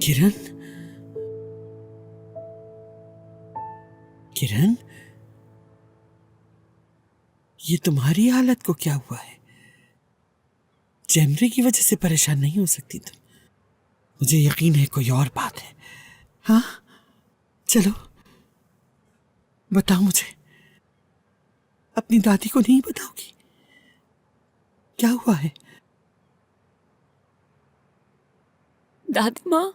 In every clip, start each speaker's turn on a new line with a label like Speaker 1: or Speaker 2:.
Speaker 1: किरण, किरण, ये तुम्हारी हालत को क्या हुआ है? जेमरी की वजह से परेशान नहीं हो सकती तुम। मुझे यकीन है कोई और बात है। हाँ, चलो बताओ मुझे। अपनी दादी को नहीं बताओगी? क्या हुआ है?
Speaker 2: दादी माँ,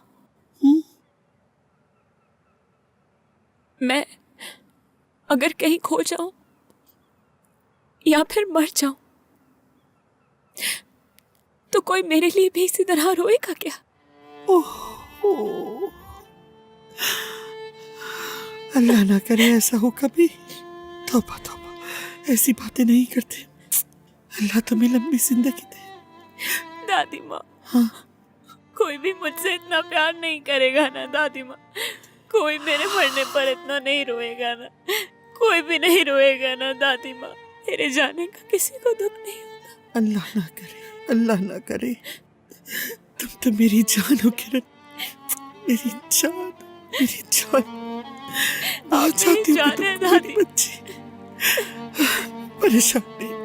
Speaker 2: मैं अगर कहीं खो जाऊं या फिर मर जाऊं तो कोई मेरे लिए भी इसी तरह रोएगा क्या?
Speaker 1: ओह, अल्लाह ना करे ऐसा हो कभी। तौबा तौबा, ऐसी बातें नहीं करते। अल्लाह तुम्हें लंबी जिंदगी दे।
Speaker 2: दादी माँ,
Speaker 1: हाँ,
Speaker 2: कोई भी मुझसे इतना प्यार नहीं करेगा ना दादी माँ। कोई मेरे मरने पर इतना नहीं रोएगा ना। कोई भी नहीं रोएगा ना दादी माँ। मेरे जाने का किसी को दुख नहीं होता।
Speaker 1: अल्लाह ना करे, अल्लाह ना करे। तुम तो मेरी जान हो किरण, मेरी जान, मेरी जान। बहुत चाहती हूँ कि तुम मेरी बच्ची। परेशान नहीं,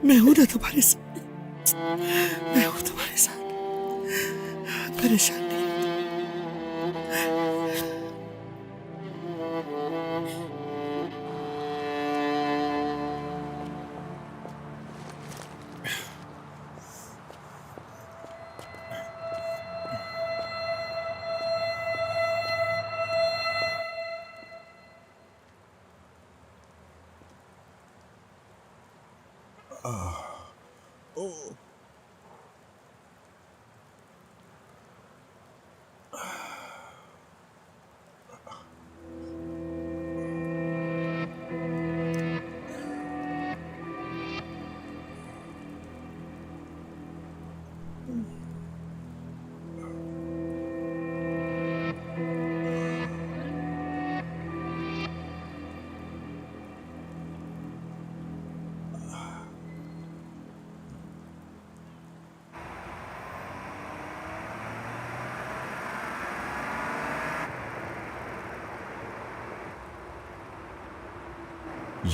Speaker 1: मैं हूं ना तुम्हारे साथ। मैं हूं तुम्हारे साथ। परेशान नहीं।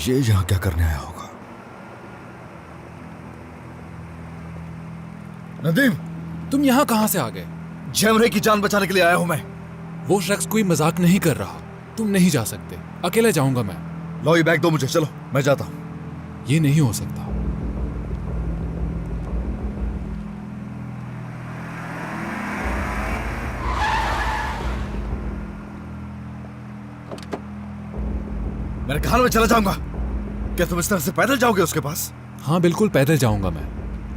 Speaker 3: ये यहां क्या करने आया होगा? नदीम,
Speaker 4: तुम यहाँ कहाँ से आ गए?
Speaker 3: जेमरे की जान बचाने के लिए आया हूं मैं।
Speaker 4: वो शख्स कोई मजाक नहीं कर रहा। तुम नहीं जा सकते। अकेले जाऊंगा मैं।
Speaker 3: लो ये बैग दो मुझे, चलो मैं जाता हूं।
Speaker 4: ये नहीं हो सकता।
Speaker 3: मैंने कहा मैं चला जाऊंगा। क्या तुम इस तरह से पैदल जाओगे उसके पास?
Speaker 4: हाँ बिल्कुल पैदल जाऊंगा मैं,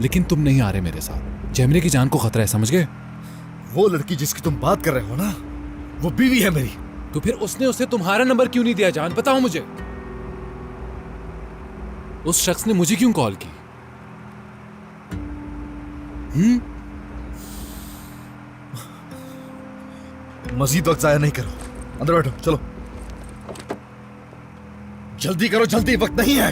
Speaker 4: लेकिन तुम नहीं आ रहे मेरे साथ। जेमरे की जान को खतरा है, समझ गए?
Speaker 3: वो लड़की जिसकी तुम बात कर रहे हो ना, वो बीवी है मेरी।
Speaker 4: तो फिर उसने उसे तुम्हारा नंबर क्यों नहीं दिया? जान बताओ मुझे। उस शख्स ने मुझे क्यों कॉल की?
Speaker 3: मजीद वक्त जाया नहीं करो, अंदर बैठो, चलो जल्दी करो, जल्दी, वक्त नहीं है।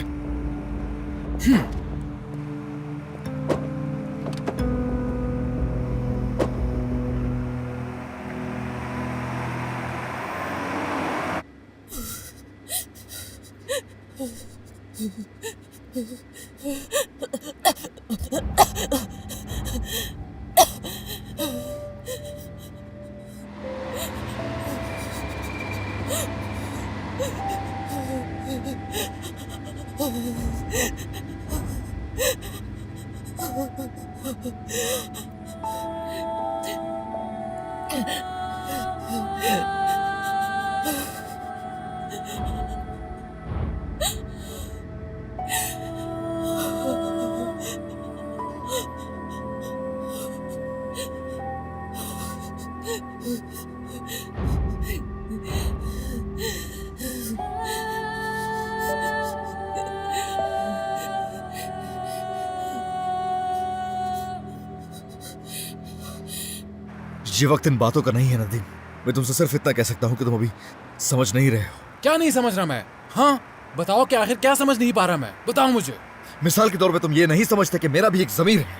Speaker 3: ये वक्त इन बातों का नहीं है नदीम। मैं तुमसे सिर्फ इतना कह सकता हूं कि तुम अभी समझ नहीं रहे हो।
Speaker 4: क्या नहीं समझ रहा मैं? हाँ बताओ, क्या आखिर क्या समझ नहीं पा रहा मैं? बताओ मुझे।
Speaker 3: मिसाल के तौर पे तुम ये नहीं समझते कि मेरा भी एक ज़मीर है।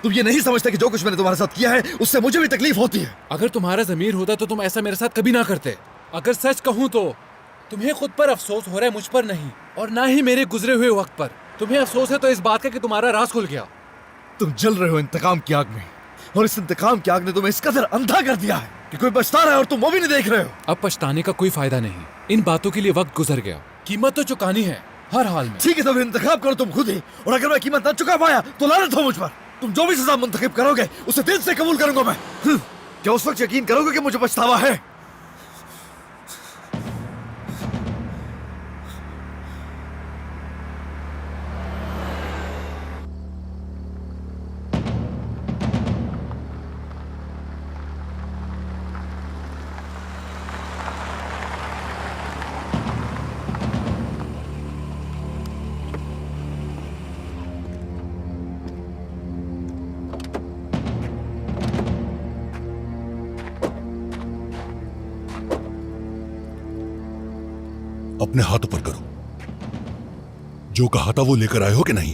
Speaker 3: तुम ये नहीं समझते कि जो कुछ मैंने तुम्हारे साथ किया है उससे मुझे भी तकलीफ होती है।
Speaker 4: अगर तुम्हारा ज़मीर होता तो तुम ऐसा मेरे साथ कभी ना करते। अगर सच कहूं तो तुम्हें खुद पर अफसोस हो रहा है, मुझ पर नहीं, और ना ही मेरे गुजरे हुए वक्त पर। तुम्हें अफसोस है तो इस बात का कि तुम्हारा राज खुल गया।
Speaker 3: तुम जल रहे हो इंतकाम की आग में, और इस इंतकाम की आग ने तुम्हें इस कदर अंधा कर दिया है कि कोई पछता रहा है और तुम वो भी नहीं देख रहे हो।
Speaker 4: अब पछताने का कोई फायदा नहीं। इन बातों के लिए वक्त गुजर गया, कीमत तो चुकानी है हर हाल में।
Speaker 3: ठीक है, तो फिर इंतखाब करो तुम खुद ही, और अगर मैं कीमत न चुका पाया तो लानत हो मुझ पर। तुम जो भी सजा मुंतखब करोगे उसे दिल से कबूल करूंगा मैं। क्या उस वक्त यकीन करोगे कि मुझे पछतावा है?
Speaker 5: अपने हाथों पर करो। जो कहा था वो लेकर आए हो कि नहीं?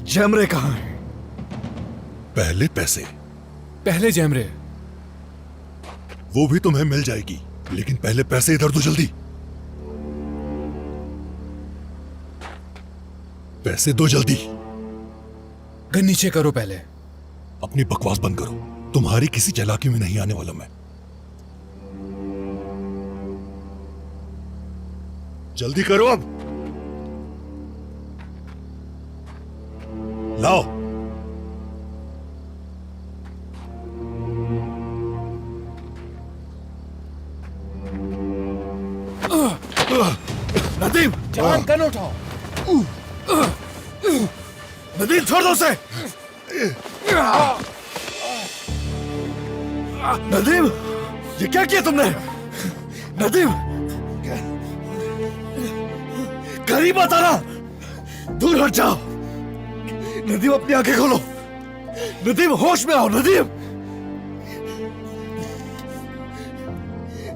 Speaker 3: जैमरे कहाँ है?
Speaker 5: पहले पैसे,
Speaker 4: पहले जैमरे।
Speaker 5: वो भी तुम्हें मिल जाएगी, लेकिन पहले पैसे इधर दो जल्दी। पैसे दो जल्दी।
Speaker 4: गन नीचे करो पहले।
Speaker 5: अपनी बकवास बंद करो। तुम्हारी किसी चालाकी में नहीं आने वाला मैं। जल्दी करो अब। लाओ।
Speaker 3: नदीम,
Speaker 4: जान, गन उठाओ।
Speaker 3: नदीम छोड़ दो उसे। नदीम, ये क्या किया तुमने? नदीम, करीब मत आना, दूर हट जाओ। नदीम, अपनी आंखें खोलो। नदीम, होश में आओ। नदीम,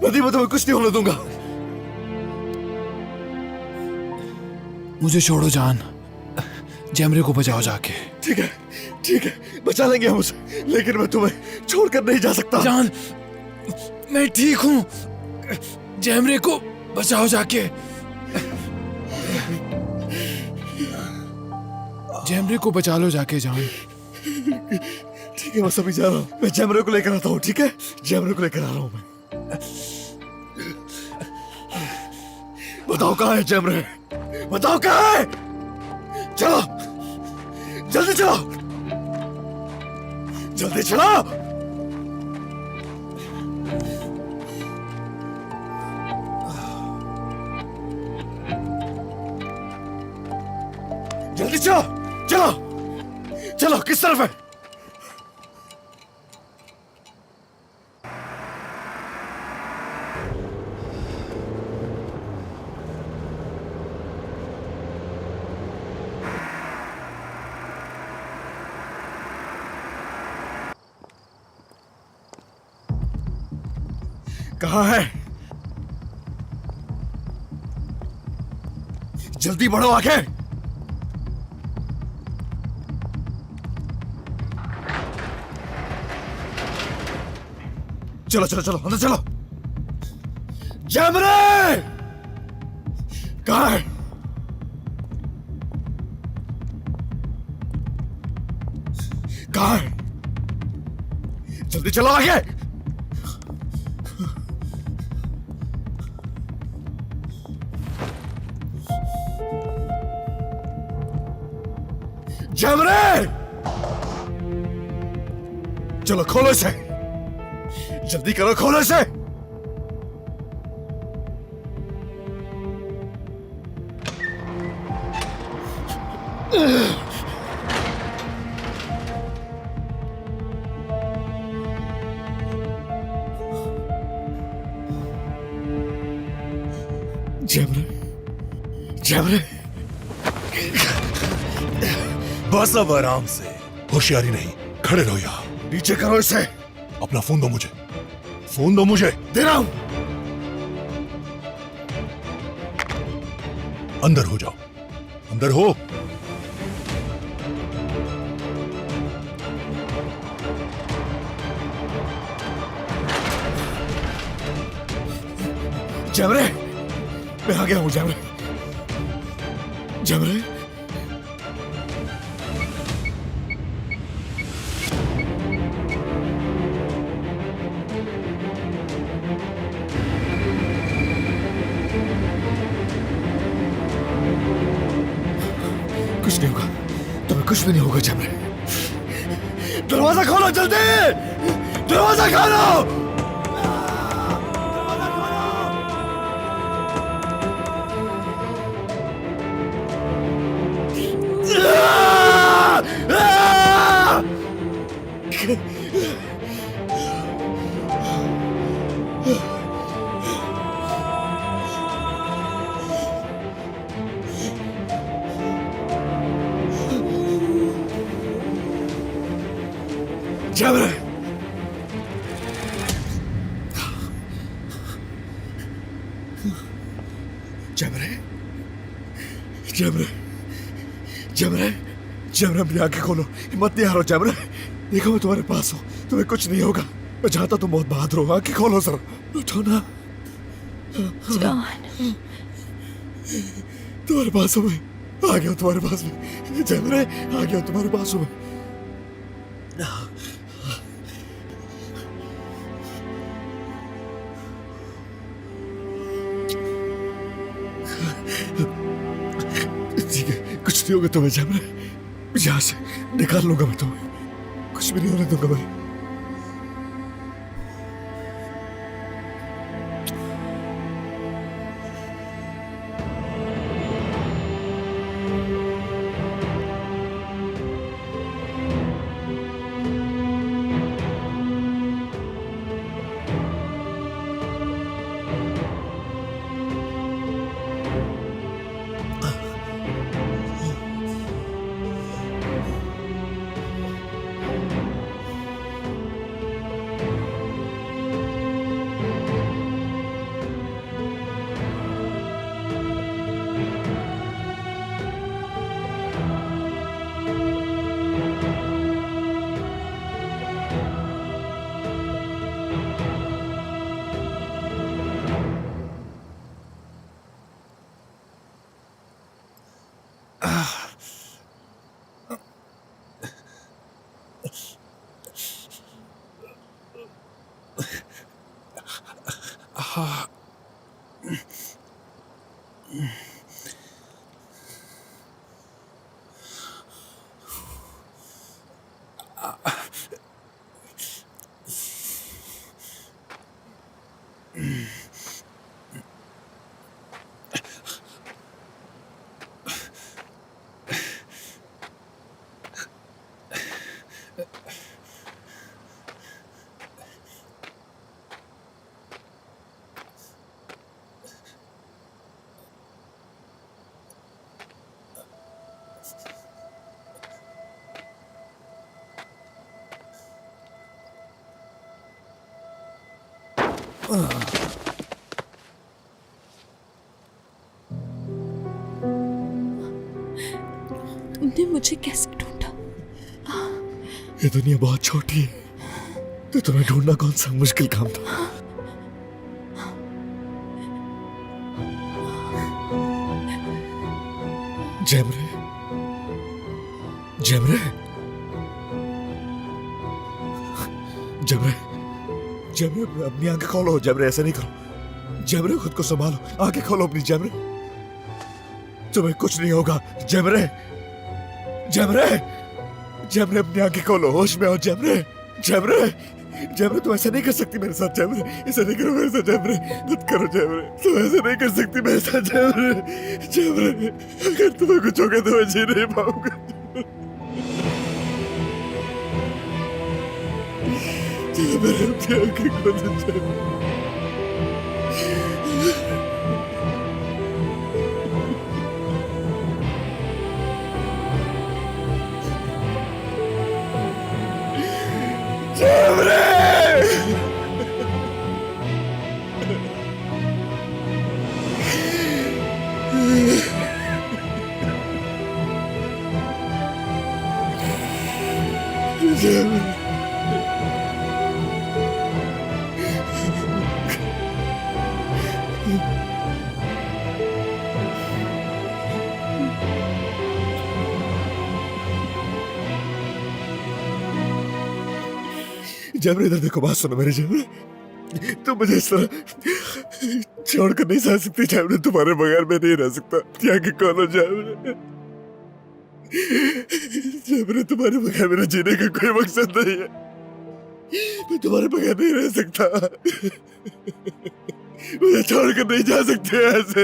Speaker 3: नदीम, मैं तुम्हें कुछ नहीं होने दूंगा।
Speaker 4: मुझे छोड़ो जान, जैमरे को बचाओ जाके।
Speaker 3: ठीक है, ठीक है, बचा लेंगे हम उसे, लेकिन मैं तुम्हें छोड़कर नहीं जा सकता।
Speaker 4: जान, मैं ठीक हूं। जैमरे को बचाओ जाके। जैमरे को बचा लो जाके जान।
Speaker 3: ठीक है, मैं सभी जा रहा हूँ। मैं जैमरे को लेकर आता हूँ। ठीक है, जैमरे को लेकर आ रहा हूँ मैं। बताओ कहाँ है जैमरे? बताओ कहाँ है? चलो, जल्दी चलो, जल्दी चलो। जल्दी चलो, चलो, चलो। किस तरफ है? कहाँ है? जल्दी बढ़ो आगे। चलो चलो चलो, अंदर चलो। जैमरे कहाँ है? कहाँ है? जल्दी चलो आगे। जैमरे, चलो खोलो इसे, जल्दी करो, खोलो इसे। जैमरे, जैमरे,
Speaker 5: बस अब आराम से, होशियारी नहीं। खड़े रहो यहाँ।
Speaker 3: नीचे करो इसे।
Speaker 5: अपना फोन दो मुझे, फोन दो मुझे।
Speaker 3: दे रहा हूं।
Speaker 5: अंदर हो जाओ, अंदर हो।
Speaker 3: जमरे, मैं आ गया हूँ जमरे। जमरे, कुछ नहीं होगा, तुम्हें कुछ भी नहीं होगा जमरे। दरवाजा खोलो जल्दी, दरवाजा खोलो। जमरे, जमरे, जमरे, जमरे, जमरे, अपनी आंखें खोलो, हिम्मत नहीं हारो जमरे। देखो मैं तुम्हारे पास हूँ, तुम्हें कुछ नहीं होगा। मैं चाहता तुम बहुत बहादुर हो, आंखें खोलो सर, उठो ना।
Speaker 2: जॉन,
Speaker 3: तुम्हारे पास हूँ मैं, आ गया हूँ तुम्हारे पास में जमरे, आ गया हूँ तुम्हारे पास हूँ मैं। ठीक है, कुछ नहीं होगा तुम्हें जमरे, यहाँ से निकाल लूंगा मैं तुम्हें, कुछ भी नहीं होने दूंगा मैं।
Speaker 2: तुमने मुझे कैसे ढूंढा?
Speaker 3: ये दुनिया बहुत छोटी है, तो तुम्हें ढूंढना कौन सा मुश्किल काम था। जमरे, जमरे, जमरे, जमरे, अपनी आंखें खोलो जमरे, ऐसे नहीं करो जमरे, खुद को संभालो, आंखें खोलो अपनी जमरे, तुम्हें कुछ नहीं होगा जमरे, जमरे, जमरे, अपनी आंखें खोलो, होश में आओ जमरे, जमरे, जमरे, तुम ऐसा नहीं कर सकती मेरे साथ जमरे, ऐसा नहीं करो मेरे साथ जमरे, मत करो जमरे, तुम ऐसा नहीं कर सकती मेरे साथ जमरे, जमरे, अगर तुम्हें कुछ होगा तो मैं जी नहीं पाऊंगा। मेरे अपनी आंखें खोलो जमरे। जमरे, जैमरे इधर देखो, बात सुनो मेरे जैमरे, तुम मुझे इस तरह छोड़कर नहीं जा सकती जैमरे, तुम्हारे बगैर मैं नहीं रह सकता। क्या के कौन हो जैमरे? जैमरे तुम्हारे बगैर मेरा जीने का कोई मकसद नहीं है, मैं तुम्हारे बगैर नहीं रह सकता, मुझे छोड़कर नहीं जा सकते ऐसे।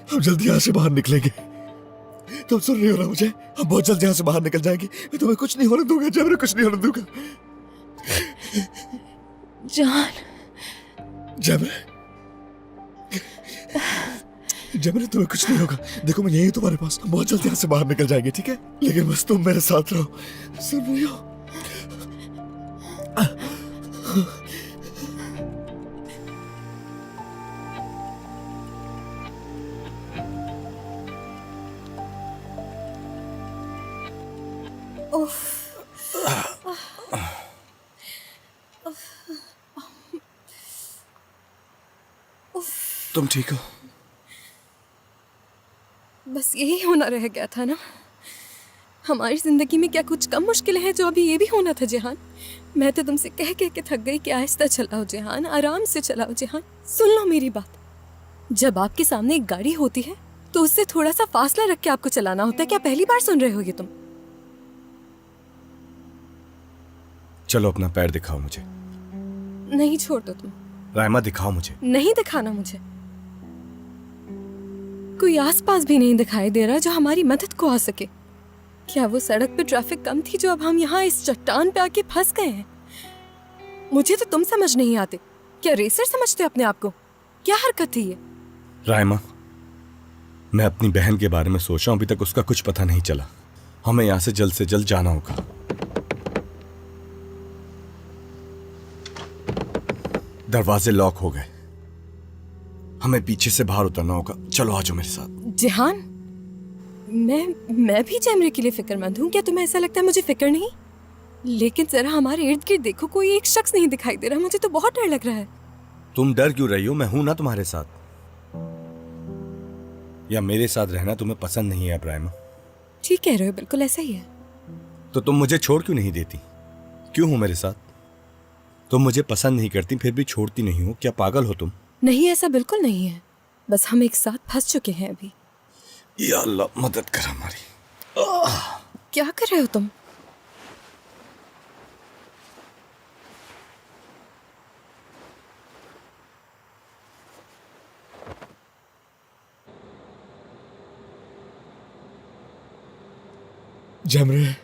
Speaker 3: हम जल्दी यहाँ से बाहर निकलेंगे, तुम सुन रही हो ना मुझे? हम बहुत जल्दी यहाँ से बाहर निकल जाएंगे, मैं तुम्हें कुछ नहीं होने दूंगा जैमरे, कुछ नहीं होने दूंगा।
Speaker 2: जान,
Speaker 3: जैमरे, जैमरे तुम्हें कुछ नहीं होगा, देखो मैं यही हूँ तुम्हारे पास, हम बहुत जल्दी यहाँ से बाहर निकल जाएंगे, ठीक है? लेकिन बस तुम मेरे साथ रहो, सुन रही हो?
Speaker 6: तुम ठीक हो?
Speaker 7: बस यही होना रह गया था ना। हमारी जिंदगी में क्या कुछ कम मुश्किलें हैं जो अभी ये भी होना था जेहान। मैं तो तुमसे कह कह के थक गई कि आहिस्ता चलाओ जेहान, आराम से चलाओ जेहान। सुन लो मेरी बात, जब आपके सामने एक गाड़ी होती है तो उससे थोड़ा सा फासला रख के आपको चलाना होता है। क्या पहली बार सुन रहे हो ये तुम?
Speaker 6: चलो अपना पैर दिखाओ मुझे।
Speaker 7: नहीं, छोड़ दो तुम।
Speaker 6: राइमा दिखाओ मुझे।
Speaker 7: नहीं दिखाना मुझे। कोई आसपास भी नहीं दिखाई दे रहा जो हमारी मदद को आ सके। क्या वो सड़क पे ट्रैफिक कम थी जो अब हम यहाँ इस चट्टान पे आके फंस गए हैं? मुझे तो तुम समझ नहीं आते। क्या रेसर समझते अपने आप को? क्या हरकत थी ये?
Speaker 6: राइमा, मैं अपनी बहन के बारे में सोच रहा हूँ, अभी तक उसका कुछ पता नहीं चला। हमें यहाँ से जल्द जाना होगा। दरवाजे लॉक हो गए, हमें पीछे से बाहर उतरना होगा। चलो आ जाओ मेरे साथ।
Speaker 7: जेहान, मैं भी जैमरे के लिए फिक्रमंद हूँ। क्या तुम्हें ऐसा लगता है मुझे फिक्र नहीं? लेकिन जरा हमारे इर्द गिर्द देखो, कोई एक शख्स नहीं दिखाई दे रहा। मुझे तो बहुत डर लग रहा है।
Speaker 6: तुम डर क्यों रही हो? मैं हूं ना तुम्हारे साथ। या मेरे साथ रहना तुम्हें पसंद नहीं है राइमा?
Speaker 7: ठीक कह रहे हो, बिल्कुल ऐसा ही है।
Speaker 6: तो तुम मुझे छोड़ क्यों नहीं देती? क्यों हो मेरे साथ? तुम मुझे पसंद नहीं करती फिर भी छोड़ती नहीं हो। क्या पागल हो तुम?
Speaker 7: नहीं, ऐसा बिल्कुल नहीं है। बस हम एक साथ फंस चुके हैं अभी।
Speaker 6: या अल्लाह मदद कर हमारी।
Speaker 7: क्या कर रहे हो तुम?
Speaker 3: जैमरे,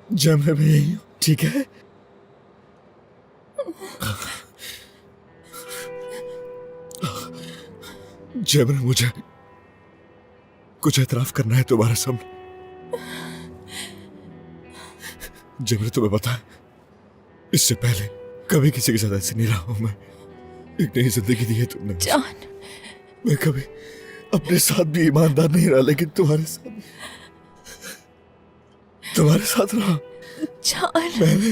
Speaker 3: जैमरे मैं यही हूँ, ठीक है? जैमरे, मुझे कुछ एतराफ करना है तुम्हारे सामने। जैमरे, तुम्हें पता है, इससे पहले कभी किसी के साथ ऐसे नहीं रहा हूं मैं। एक नई जिंदगी दी है तुमने।
Speaker 7: जान,
Speaker 3: मैं कभी अपने साथ भी ईमानदार नहीं रहा, लेकिन तुम्हारे साथ रहा।
Speaker 7: जान,
Speaker 3: मैंने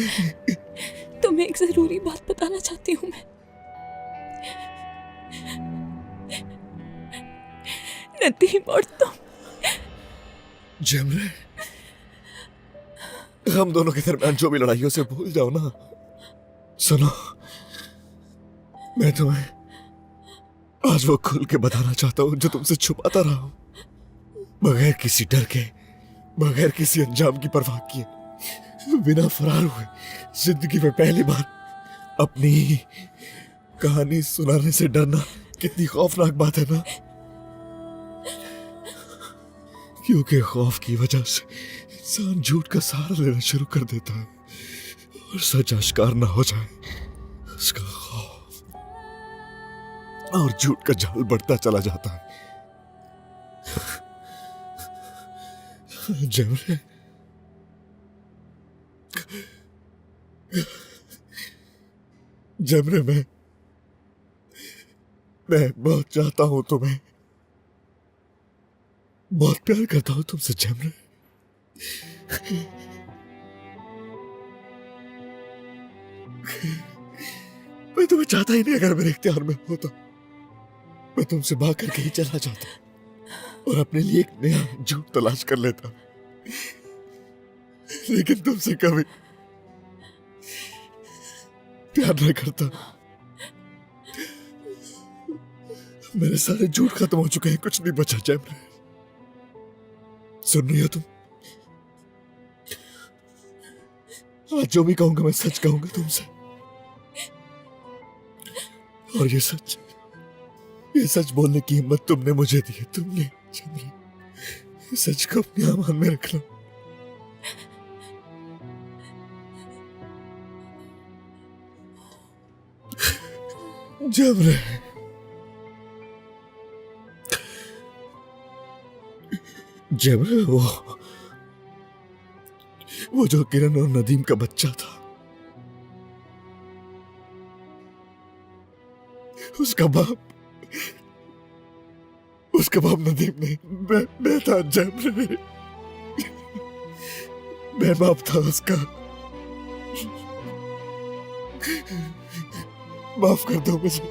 Speaker 7: तुम्हें एक जरूरी बात बताना चाहती हूँ मैं। नदीम और तुम।
Speaker 3: जैमरे, हम दोनों के दरमियान जो भी लड़ाइयों से भूल जाओ ना। सुनो, मैं तुम्हें आज वो खुल के बताना चाहता हूं जो तुमसे छुपाता रहा हूं। बगैर किसी डर के, बगैर किसी अंजाम की परवाह किए, बिना फरार हुए जिंदगी में पहली बार कहानी सुनाने से डरना कितनी खौफनाक बात है ना, क्योंकि खौफ की वजह से इंसान झूठ का सहारा लेना शुरू कर देता है और सच आश्कार ना हो जाए उसका खौफ, और झूठ का जाल बढ़ता चला जाता है। जमरे, जमरे, मैं बहुत चाहता हूं तुम्हें, बहुत प्यार करता हूं तुमसे जमरे। मैं तुम्हें चाहता ही नहीं, अगर मेरे इख्तियार में होता मैं तुमसे भाग करके ही चला जाता और अपने लिए एक नया झूठ तलाश कर लेता, लेकिन तुमसे कभी प्यार न करता। मेरे सारे झूठ खत्म हो चुके हैं, कुछ नहीं बचा जमरे। सुन रही हो तुम? आज जो भी कहूंगा मैं सच कहूंगा तुमसे, और ये सच बोलने की हिम्मत तुमने मुझे दी है। तुमने जमरे, ये सच को अपने अमान में रखना। जमरे, जमरे, वो जो किरण और नदीम का बच्चा था, उसका बाप नदीम नहीं, मैं था जमरे। मैं बाप था उसका। माफ कर दो मुझे।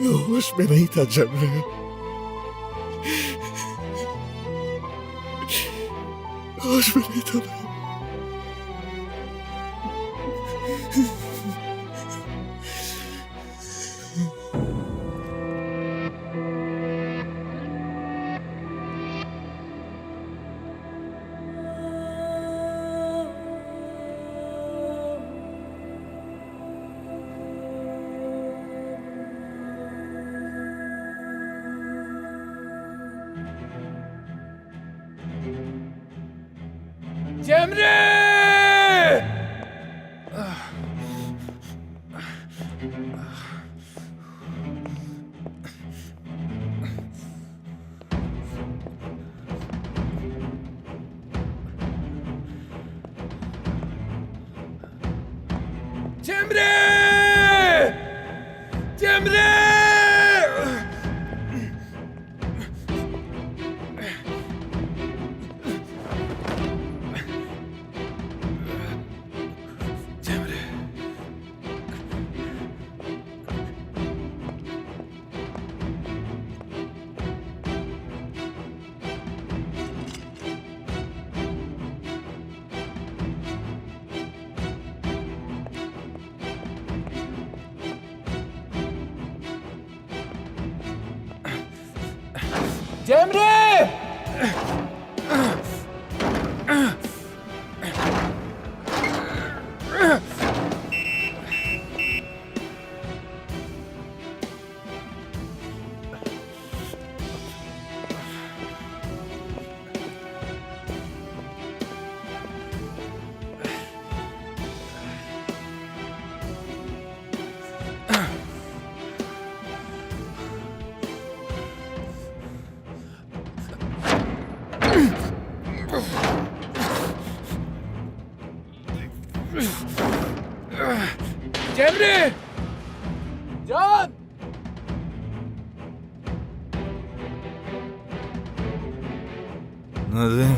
Speaker 3: होश में नहीं था जमरे, होश में नहीं था।
Speaker 4: जमरे! जमरे! जमरे! जमरे! जमरे! जान!
Speaker 6: नदीम,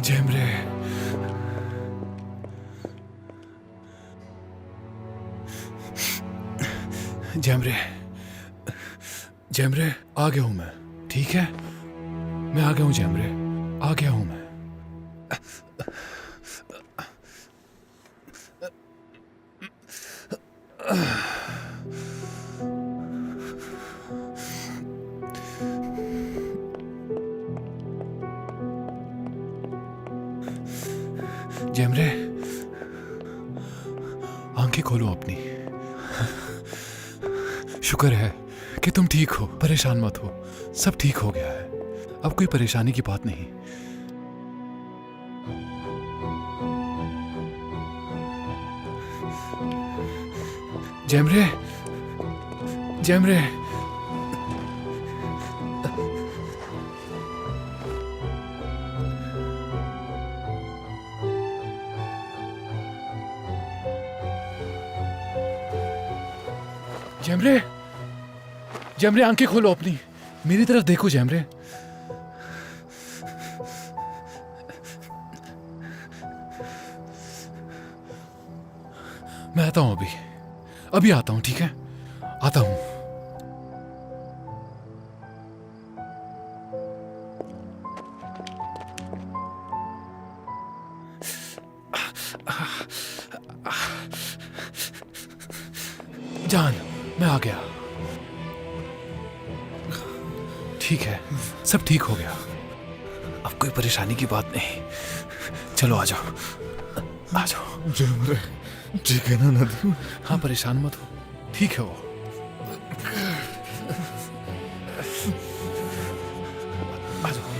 Speaker 4: जेमरे, जेमरे, जेमरे, आ गया हूं मैं, ठीक है? मैं आ गया हूं जेमरे, आ गया हूं मैं। जेमरे, आंखें खोलो अपनी। शुक्र है कि तुम ठीक हो, परेशान मत हो, सब ठीक हो गया है, अब कोई परेशानी की बात नहीं। जेमरे, जेमरे, जेमरे, जेमरे, आंखें खोलो अपनी, मेरी तरफ देखो जेमरे। मैं आता हूं, अभी आता हूं, ठीक है? आता हूं। जान, मैं आ गया, ठीक है, सब ठीक हो गया, अब कोई परेशानी की बात नहीं। चलो आ जाओ, आ जाओ।
Speaker 3: जेमरे, ठीक है ना नदीम?
Speaker 4: हाँ, परेशान मत हो, ठीक है वो। आ जाओ।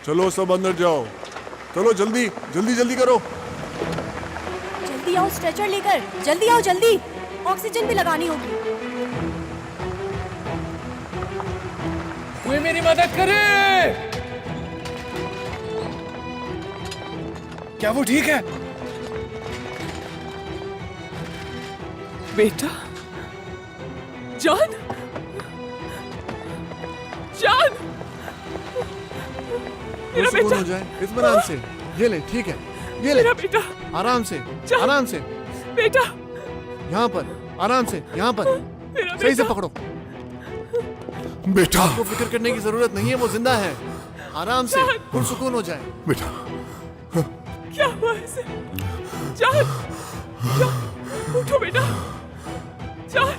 Speaker 8: चलो सब अंदर जाओ, चलो जल्दी जल्दी जल्दी करो।
Speaker 9: जल्दी आओ, स्ट्रेचर लेकर जल्दी आओ, जल्दी ऑक्सीजन भी लगानी होगी।
Speaker 4: कोई मेरी मदद करे। क्या वो ठीक है?
Speaker 1: बेटा, जान, जान, मेरा
Speaker 8: सुकून
Speaker 1: बेटा,
Speaker 8: हो जाए इत्मीनान से। ये ले, ठीक है, ये ले,
Speaker 1: मेरा बेटा,
Speaker 8: आराम से,
Speaker 1: जा।
Speaker 8: आराम से,
Speaker 1: बेटा,
Speaker 8: यहाँ पर आराम से, यहाँ पर
Speaker 1: मेरा
Speaker 8: सही से
Speaker 1: बेटा,
Speaker 8: पकड़ो।
Speaker 3: बेटा,
Speaker 8: आपको फिक्र करने की जरूरत नहीं है, वो जिंदा है। आराम से, पुरसुकून हो जाए।
Speaker 3: बेटा,
Speaker 1: क्या हुआ इसे? जान, जान, उठो बेटा, जान,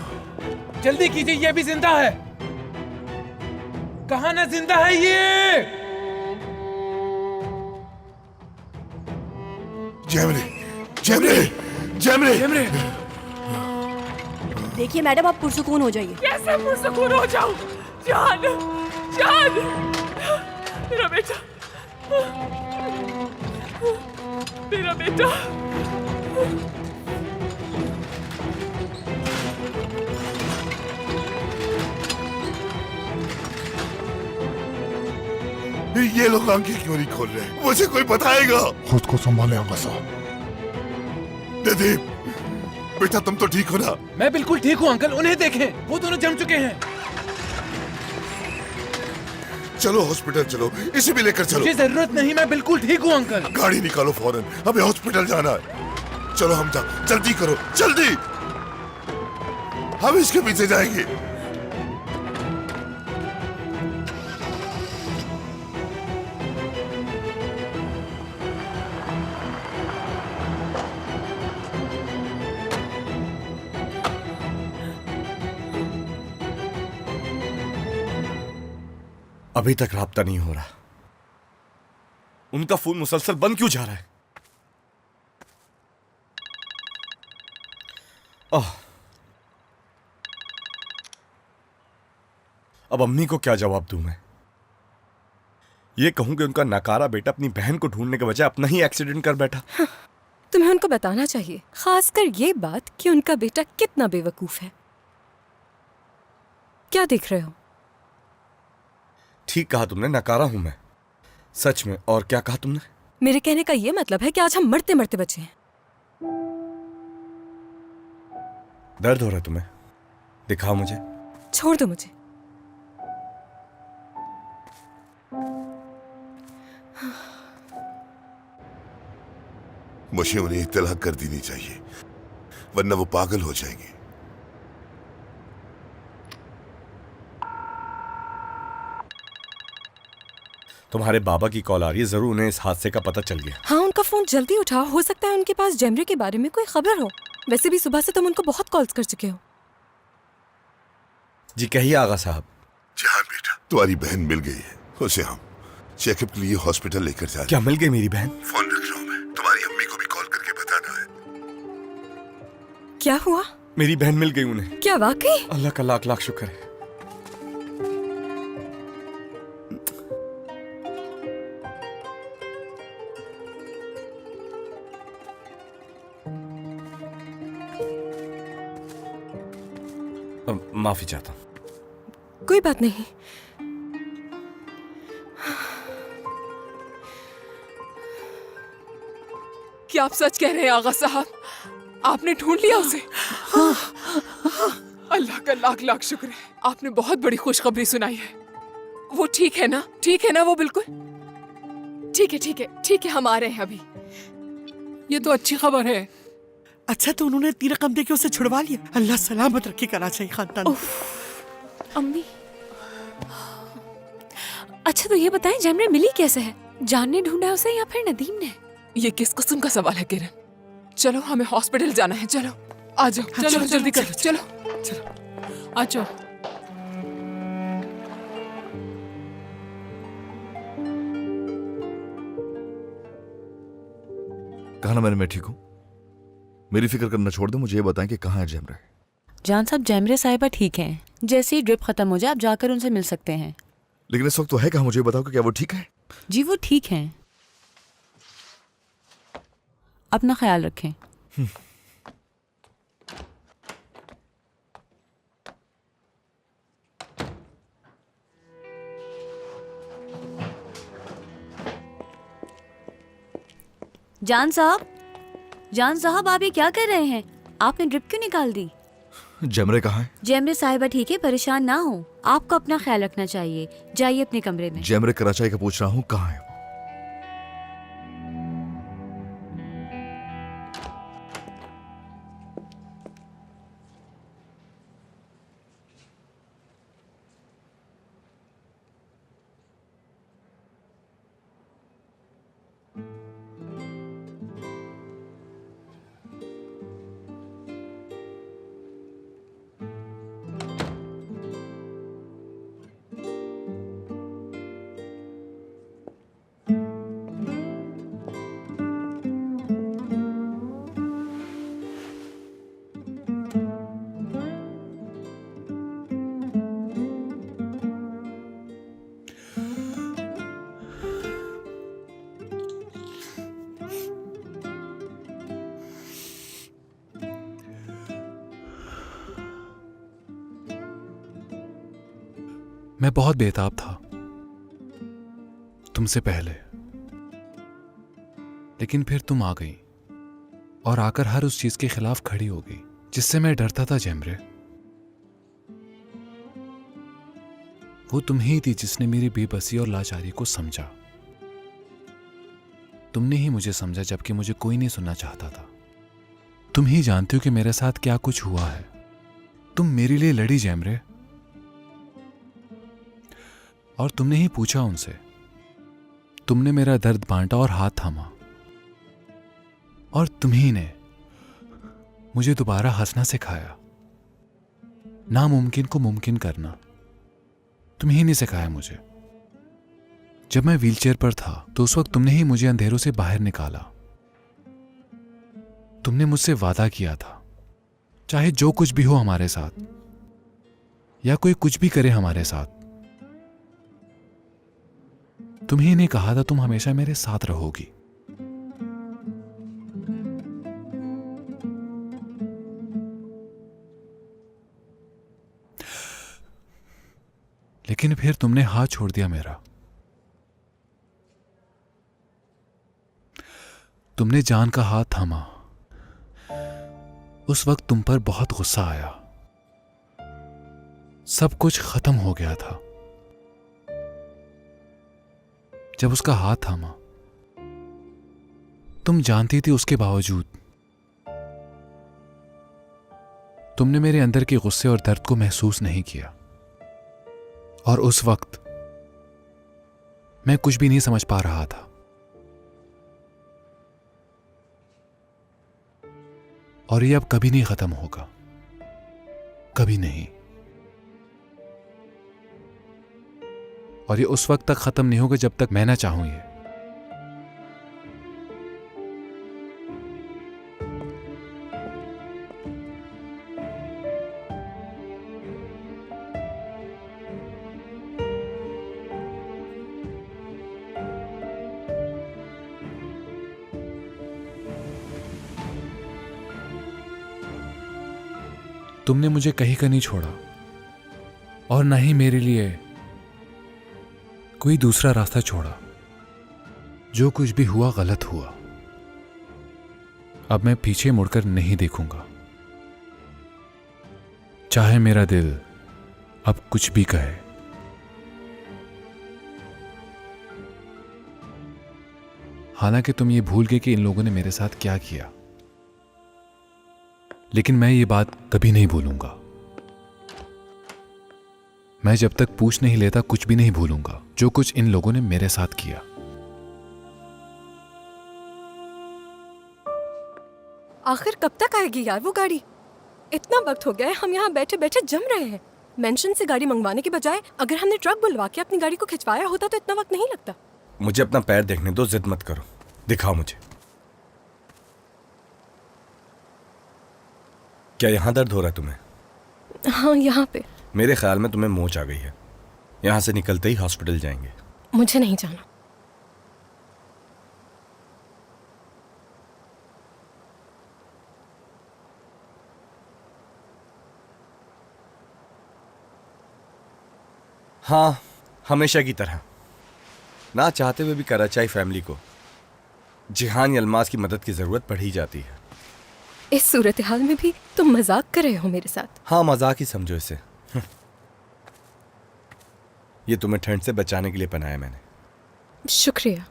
Speaker 4: जल्दी कीजिए, ये भी जिंदा है। कहाँ ना जिंदा है ये?
Speaker 3: जेमरे, जेमरे, जेमरे,
Speaker 4: जेमरे,
Speaker 9: देखिए मैडम, आप पुरसुकून हो जाइए।
Speaker 1: कैसे पुरसुकून हो जाऊं? जान, जान, मेरा बेटा, मेरा बेटा,
Speaker 3: ये लोग आंखें क्यों नहीं खोल रहे? मुझे कोई बताएगा? खुद को संभाले अंगसा। नदीम, बेटा तुम तो ठीक हो ना?
Speaker 4: मैं बिल्कुल ठीक हूँ अंकल, उन्हें देखें, वो दोनों जम चुके हैं।
Speaker 3: चलो हॉस्पिटल चलो, इसे भी लेकर चलो।
Speaker 4: मुझे जरूरत नहीं, मैं बिल्कुल ठीक हूँ अंकल।
Speaker 3: गाड़ी निकालो फौरन, हमें हॉस्पिटल जाना है। चलो हम जा, जल्दी करो, जल्दी। हम इसके पीछे जाएंगे।
Speaker 6: अभी तक राब्ता नहीं हो रहा। उनका फोन मुसलसल बंद क्यों जा रहा है? अब अम्मी को क्या जवाब दूं मैं? ये कहूं कि उनका नकारा बेटा अपनी बहन को ढूंढने के बजाय अपना ही एक्सीडेंट कर बैठा।
Speaker 7: तुम्हें उनको बताना चाहिए, खासकर ये बात कि उनका बेटा कितना बेवकूफ है। क्या देख रहे हो?
Speaker 6: ठीक कहा तुमने, नकारा हूं मैं सच में। और क्या कहा तुमने?
Speaker 7: मेरे कहने का ये मतलब है कि आज हम मरते मरते बचे हैं।
Speaker 6: दर्द हो रहा है तुम्हें? दिखाओ मुझे।
Speaker 7: छोड़ दो मुझे।
Speaker 10: मुझे उन्हें इत्तला कर देनी चाहिए, वरना वो पागल हो जाएंगे।
Speaker 6: तुम्हारे बाबा की कॉल आ रही है, जरूर उन्हें इस हादसे का पता चल गया।
Speaker 7: हाँ, उनका फोन जल्दी उठाओ, हो सकता है उनके पास जेमरे के बारे में कोई खबर हो। वैसे भी सुबह से तुम उनको बहुत कॉल्स कर चुके हो।
Speaker 6: जी कहिए आगा साहब।
Speaker 10: जहान बेटा, तुम्हारी बहन मिल गई है, उसे हम चेकअप के लिए हॉस्पिटल लेकर जा रहे हैं।
Speaker 6: क्या मिल गई मेरी बहन?
Speaker 10: फोन रख रहा हूँ मैं, तुम्हारी अम्मी को भी कॉल करके बताना है।
Speaker 7: क्या हुआ?
Speaker 6: मेरी बहन मिल गई उन्हें।
Speaker 7: क्या वाकई?
Speaker 6: अल्लाह का लाख लाख शुक्र है। माफी चाहता हूं।
Speaker 7: कोई बात नहीं।
Speaker 11: क्या आप सच कह रहे हैं आगा साहब? आपने ढूंढ लिया उसे? अल्लाह का लाख लाख शुक्र है, आपने बहुत बड़ी खुशखबरी सुनाई है। वो ठीक है ना? ठीक है ना वो? बिल्कुल ठीक है, ठीक है, ठीक है, हम आ रहे हैं अभी।
Speaker 1: ये तो अच्छी खबर है। अच्छा तो उन्होंने 3 रकम देके उसे छुड़वा लिया। अल्लाह सलामत रखे कराची खानदान।
Speaker 2: अम्मी, अच्छा तो ये बताएं जेमरे मिली कैसे है? जान ने ढूंढा उसे या फिर नदीम ने?
Speaker 11: ये किस किस्म का सवाल है किरण? चलो हमें हॉस्पिटल जाना है, चलो आ जाओ।
Speaker 1: हाँ,
Speaker 11: चलो
Speaker 1: चलो,
Speaker 11: जल्दी
Speaker 1: चलो,
Speaker 11: करो, चलो आ जाओ।
Speaker 3: कहा ना मैंने, मैं ठीक हूँ। मेरी फिक्र करना छोड़ दो, मुझे ये बताएं कि कहाँ है जेमरे।
Speaker 12: जान साहब, जेमरे साहिबा ठीक हैं। जैसे ही ड्रिप खत्म हो जाए आप जाकर उनसे मिल सकते हैं।
Speaker 3: लेकिन इस वक्त तो है कहाँ, मुझे बताओ कि क्या वो ठीक है?
Speaker 12: जी वो ठीक हैं। अपना ख्याल रखें। जान साहब आप ये क्या कर रहे हैं? आपने ड्रिप क्यों निकाल दी?
Speaker 3: जेमरे कहाँ है?
Speaker 12: जेमरे साहिबा ठीक है, परेशान ना हो। आपको अपना ख्याल रखना चाहिए। जाइए अपने कमरे में।
Speaker 3: जेमरे कराची का पूछ रहा हूँ, कहाँ है?
Speaker 4: मैं बहुत बेताब था तुमसे पहले, लेकिन फिर तुम आ गई और आकर हर उस चीज के खिलाफ खड़ी हो गई जिससे मैं डरता था। जेमरे, वो तुम ही थी जिसने मेरी बेबसी और लाचारी को समझा। तुमने ही मुझे समझा जबकि मुझे कोई नहीं सुनना चाहता था। तुम ही जानते हो कि मेरे साथ क्या कुछ हुआ है। तुम मेरे लिए लड़ी जेमरे, और तुमने ही पूछा उनसे। तुमने मेरा दर्द बांटा और हाथ थामा, और तुम्ही ने मुझे दोबारा हंसना सिखाया, नामुमकिन को मुमकिन करना। तुम्ही ने सिखाया मुझे। जब मैं व्हीलचेयर पर था तो उस वक्त तुमने ही मुझे अंधेरों से बाहर निकाला। तुमने मुझसे वादा किया था, चाहे जो कुछ भी हो हमारे साथ, या कोई कुछ भी करे हमारे साथ, तुम्ही ने कहा था तुम हमेशा मेरे साथ रहोगी। लेकिन फिर तुमने हाथ छोड़ दिया मेरा। तुमने जान का हाथ थामा। उस वक्त तुम पर बहुत गुस्सा आया। सब कुछ खत्म हो गया था जब उसका हाथ थामा। तुम जानती थी, उसके बावजूद तुमने मेरे अंदर के गुस्से और दर्द को महसूस नहीं किया। और उस वक्त मैं कुछ भी नहीं समझ पा रहा था। और ये अब कभी नहीं खत्म होगा, कभी नहीं। और ये उस वक्त तक खत्म नहीं होगा जब तक मैं ना चाहूं ये। तुमने मुझे कहीं का नहीं छोड़ा और ना ही मेरे लिए कोई दूसरा रास्ता छोड़ा। जो कुछ भी हुआ गलत हुआ। अब मैं पीछे मुड़कर नहीं देखूंगा, चाहे मेरा दिल अब कुछ भी कहे। हालांकि तुम ये भूल गए कि इन लोगों ने मेरे साथ क्या किया, लेकिन मैं ये बात कभी नहीं भूलूंगा। मैं जब तक पूछ नहीं लेता कुछ भी नहीं भूलूंगा जो कुछ इन लोगों ने मेरे साथ किया।
Speaker 7: आखिर कब तक आएगी यार वो गाड़ी? इतना वक्त हो गया है, हम यहाँ बैठे बैठे जम रहे हैं। मेंशन से गाड़ी मंगवाने के बजाय अगर हमने ट्रक बुलवा के अपनी गाड़ी को खिंचवाया होता तो इतना वक्त नहीं लगता।
Speaker 6: मुझे अपना पैर देखने दो, जिद मत करो, दिखाओ मुझे। क्या यहाँ दर्द हो रहा है तुम्हें?
Speaker 7: हाँ, यहाँ पे।
Speaker 6: मेरे ख्याल में तुम्हें मोच आ गई है। यहाँ से निकलते ही हॉस्पिटल जाएंगे।
Speaker 7: मुझे नहीं जाना।
Speaker 6: हाँ, हमेशा की तरह ना चाहते हुए भी कराचाई फैमिली को जिहान यलमाज की मदद की जरूरत पड़ ही जाती है।
Speaker 7: इस सूरत हाल में भी तुम मजाक कर रहे हो मेरे साथ?
Speaker 6: हाँ, मजाक ही समझो इसे। ये तुम्हें ठंड से बचाने के लिए पहनाया मैंने।
Speaker 7: शुक्रिया।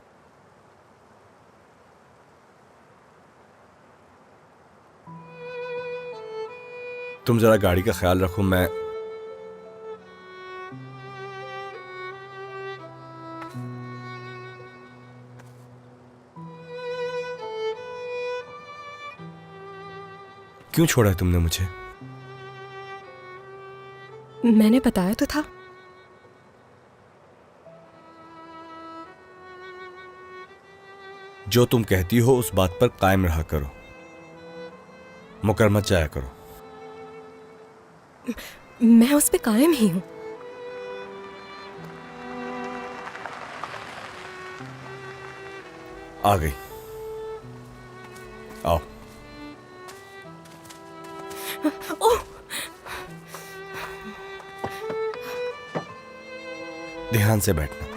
Speaker 6: तुम जरा गाड़ी का ख्याल रखो। मैं क्यों छोड़ा है तुमने मुझे?
Speaker 7: मैंने बताया तो था।
Speaker 6: जो तुम कहती हो उस बात पर कायम रहा करो, मुकर मत जाया करो।
Speaker 7: मैं उस पे कायम ही हूं।
Speaker 6: आ गई, आओ।
Speaker 7: ओह!
Speaker 6: ध्यान से बैठना।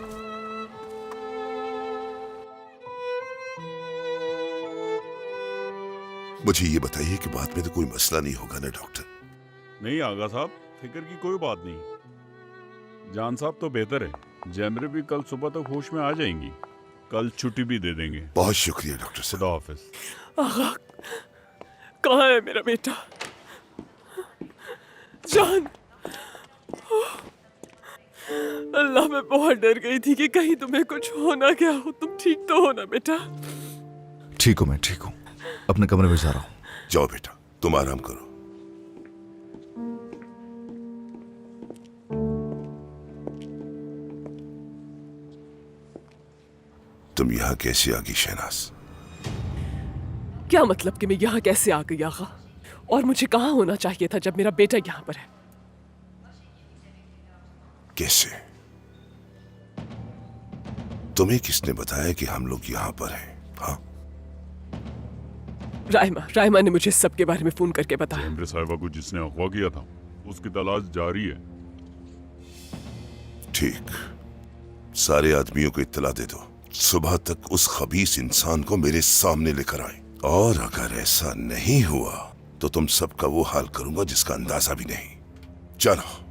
Speaker 10: मुझे ये बताइए कि बाद में तो कोई मसला नहीं होगा ना डॉक्टर?
Speaker 8: नहीं आगा साहब, फिक्र की कोई बात नहीं। जान साहब तो बेहतर है। जैमरे भी कल सुबह तक होश में आ जाएंगी। कल छुट्टी भी दे देंगे।
Speaker 10: बहुत शुक्रिया डॉक्टर साहब।
Speaker 8: खुदा हाफिज।
Speaker 1: आगा, कहाँ है मेरा बेटा? जान, अल्लाह, मैं बहुत डर गई थी कि कहीं तुम्हें कुछ हो ना क्या हो। तुम ठीक तो हो ना बेटा?
Speaker 3: ठीक हूँ, मैं ठीक हूँ। अपने कमरे में जा रहा हूँ।
Speaker 10: जाओ बेटा, तुम आराम करो। तुम यहाँ कैसे आ गई शहनाज?
Speaker 1: क्या मतलब कि मैं यहाँ कैसे आ गई आगा? और मुझे कहाँ होना चाहिए था जब मेरा बेटा यहाँ पर है?
Speaker 10: कैसे? तुम्हें किसने बताया कि हम लोग यहाँ पर हैं? हाँ,
Speaker 11: राइमा ने मुझे सबके बारे में फोन करके बताया।
Speaker 8: जेमरे साहिबा को जिसने अगवा किया था उसकी तलाश जारी है।
Speaker 10: ठीक, सारे आदमियों को इत्तला दे दो, सुबह तक उस खबीस इंसान को मेरे सामने लेकर आए। और अगर ऐसा नहीं हुआ तो तुम सबका वो हाल करूंगा जिसका अंदाजा भी नहीं। चलो।